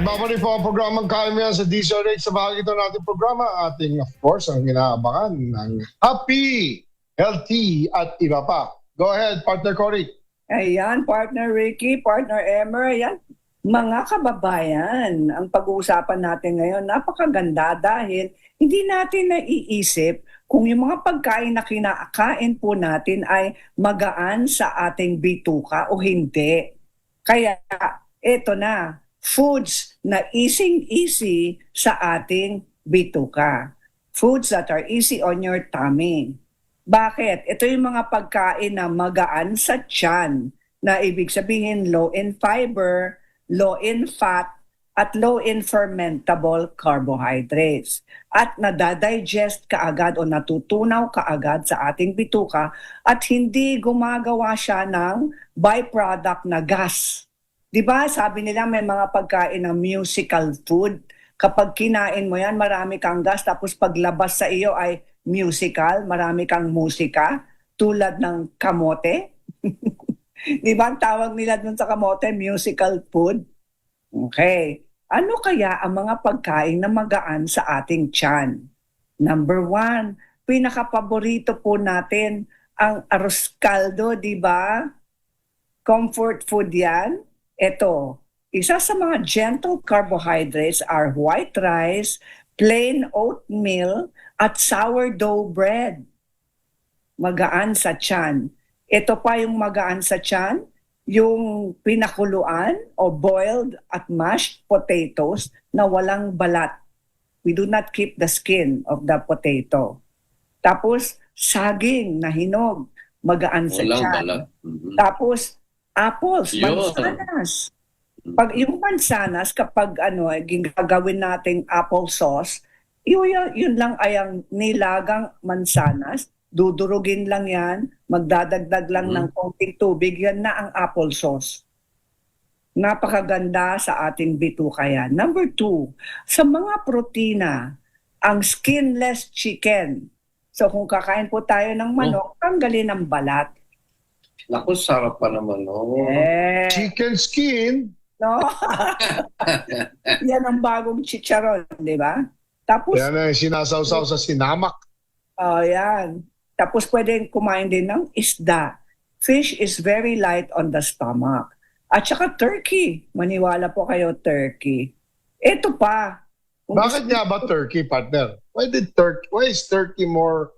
Nagbabalik po ang programang Kain Mo Yan sa DZRH. Sa bahagi ito natin programa, ating of course ang inaabangan ng happy, healthy at iba pa. Go ahead, partner Cory. Ayan, partner Ricky, partner Emer, ayan. Mga kababayan, ang pag-uusapan natin ngayon, napakaganda dahil hindi natin naiisip kung yung mga pagkain na kinakain po natin ay magaan sa ating bituka o hindi. Kaya, eto na, foods na easy sa ating bituka. Foods that are easy on your tummy. Bakit? Ito yung mga pagkain na magaan sa tiyan, na ibig sabihin low in fiber, low in fat, at low in fermentable carbohydrates. At nadadigest kaagad o natutunaw kaagad sa ating bituka at hindi gumagawa siya ng byproduct na gas. Diba? Sabi nila may mga pagkain na musical food. Kapag kinain mo yan, marami kang gas. Tapos paglabas sa iyo ay musical, marami kang musika. Tulad ng kamote. Diba ang tawag nila dun sa kamote? Musical food. Okay. Ano kaya ang mga pagkain na magaan sa ating tiyan? Number 1, pinakapaborito po natin ang arroz caldo, diba? Comfort food yan. Ito, isa sa mga gentle carbohydrates are white rice, plain oatmeal, at sourdough bread. Magaan sa tiyan. Ito pa yung magaan sa tiyan, yung pinakuluan o boiled at mashed potatoes na walang balat. We do not keep the skin of the potato. Tapos, saging na hinog, magaan sa Walang tiyan. balat. Mm-hmm. Tapos, apples, Yun. mansanas. Pag yung mansanas, kapag gagawin nating applesauce, yun lang ay ang nilagang mansanas, dudurugin lang yan, magdadagdag lang ng konting tubig, yan na ang applesauce. Napakaganda sa ating bituka yan. Number 2, sa mga protina, ang skinless chicken. So kung kakain po tayo ng manok, tanggalin ang balat. Naku, sarap pa naman, no? Eh, Chicken skin. no? Yan ang bagong chicharon, di ba? Tapos, Yan ang sinasawsaw sa sinamak. yan. Tapos pwedeng kumain din ng isda. Fish is very light on the stomach. At saka turkey. Maniwala po kayo, turkey. Ito pa. Kung Bakit nga ba turkey, partner? Why is turkey more...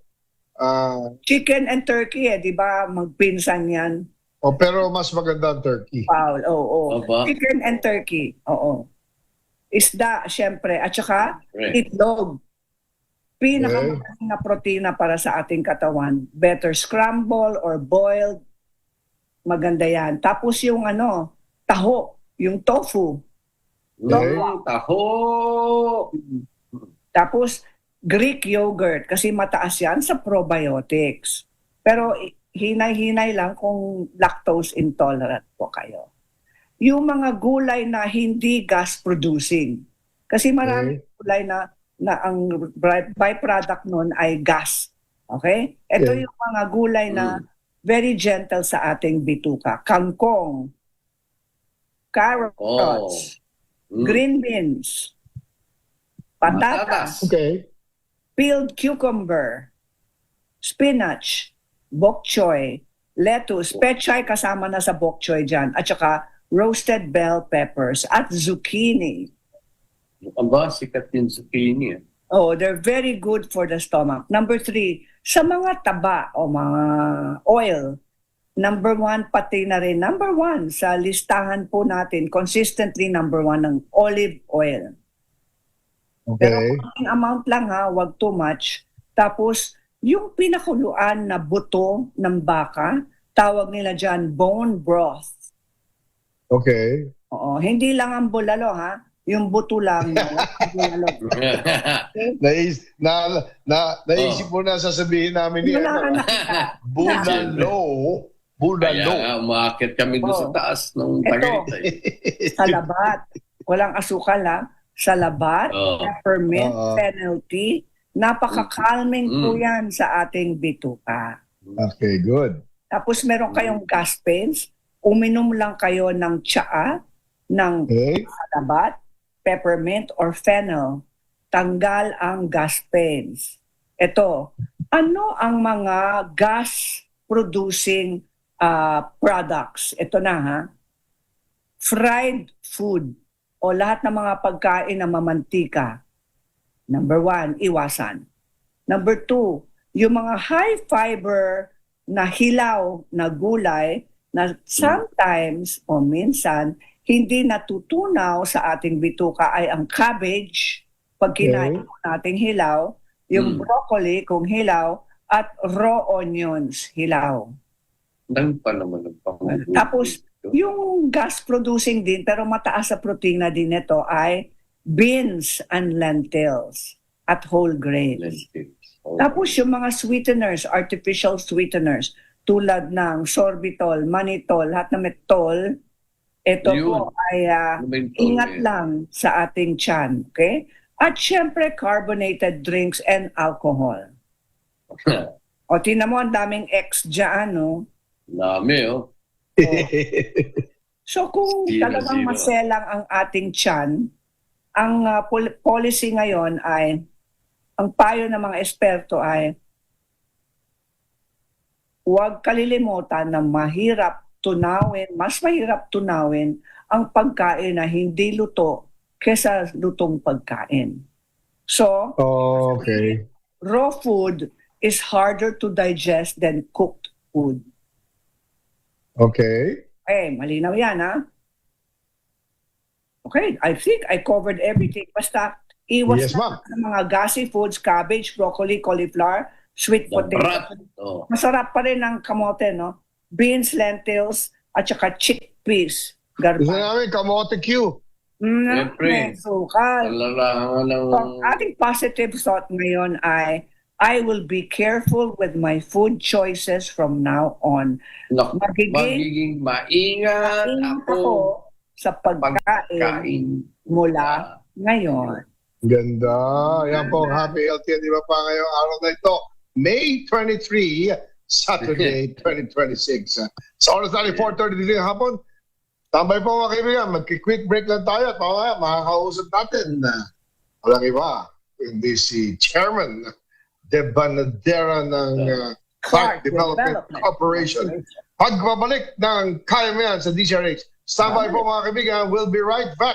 chicken and turkey, di ba? Magpinsan yan. pero mas maganda ang turkey. Paul, oo. Aba. Chicken and turkey, oo. Isda, syempre. At saka, itlog. Pinakamagaling na protina para sa ating katawan. Better scramble or boiled. Maganda yan. Tapos yung taho, yung tofu. Taho! Tapos, Greek yogurt kasi mataas yan sa probiotics. Pero hinay-hinay lang kung lactose intolerant po kayo. Yung mga gulay na hindi gas-producing. Kasi maraming gulay na ang byproduct nun ay gas. Okay? Ito yung mga gulay na very gentle sa ating bituka. Kangkong, carrots, green beans, patatas, Okay. peeled cucumber, spinach, bok choy, lettuce, pechay kasama na sa bok choy dyan, at saka roasted bell peppers at zucchini. Aba, sikat yung zucchini. Oh, they're very good for the stomach. Number 3, sa mga taba o mga oil, number 1 pati na rin. Number 1 sa listahan po natin, consistently number 1 ng olive oil. Pero Okay. konting amount lang ha, wag too much. Tapos, yung pinakuluan na buto ng baka, tawag nila dyan bone broth. Okay. Oo, hindi lang ang bulalo ha, yung buto lang. Bulalo. Naisip mo na sasabihin namin ni Wala na. Bulalo. Kaya nga, umakit kami doon sa taas ng Tagaytay. Sa labat. Walang asukal ha. Sa labat, peppermint, fennel tea. Napaka-calming po yan sa ating bituka. Okay, good. Tapos meron kayong gas pains, uminom lang kayo ng tsaa, ng Okay. salabat, peppermint or fennel. Tanggal ang gas pains. Ito, ano ang mga gas-producing products? Ito na ha. Fried food o lahat ng mga pagkain na mamantika. Number 1, iwasan. Number 2, yung mga high fiber na hilaw na gulay na sometimes o minsan hindi natutunaw sa ating bituka ay ang cabbage, pag kinain nating hilaw, yung broccoli kung hilaw, at raw onions, hilaw. Dahil pa naman ang pangulit. Tapos, yung gas-producing din, pero mataas sa protina din ito ay beans and lentils at whole grains. Tapos yung mga sweeteners, artificial sweeteners, tulad ng sorbitol, mannitol, lahat na may tol, ito po ay ingat lang sa ating tiyan. Okay? At syempre, carbonated drinks and alcohol. O, tingnan mo, ang daming X dyan, no? Dami, oh. So, kung talagang maselang ang ating tiyan, ang policy ngayon ay, ang payo ng mga eksperto ay, huwag kalilimutan na mas mahirap tunawin ang pagkain na hindi luto kesa lutong pagkain. So, raw food is harder to digest than cooked food. Okay. Malinaw yan, ha? Okay, I think I covered everything. Basta, iwas na ng mga gassy foods, cabbage, broccoli, cauliflower, sweet potato. Masarap pa rin ang kamote, no? Beans, lentils, at saka chickpeas. Gusto namin kamote Q. Siyempre. Sukal. Ang ating positive thought ngayon ay, I will be careful with my food choices from now on. Magiging maingat ako sa pagkain mula ngayon. Ganda. Yan po ang Happy Healthy Di ba pa ngayong araw na ito. May 23, Saturday 2026. Sa oras natin 4:30 din hapon. Tambay po mga kaibigan. Magki-quick break lang tayo at mamaya makakausap natin. Walang iba. Hindi si Chairman de Banadera ng Clark Development Corporation. Pagbabalik ng Kaya Mo Yan sa DZRH. Standby po mga kaibigan. We'll be right back.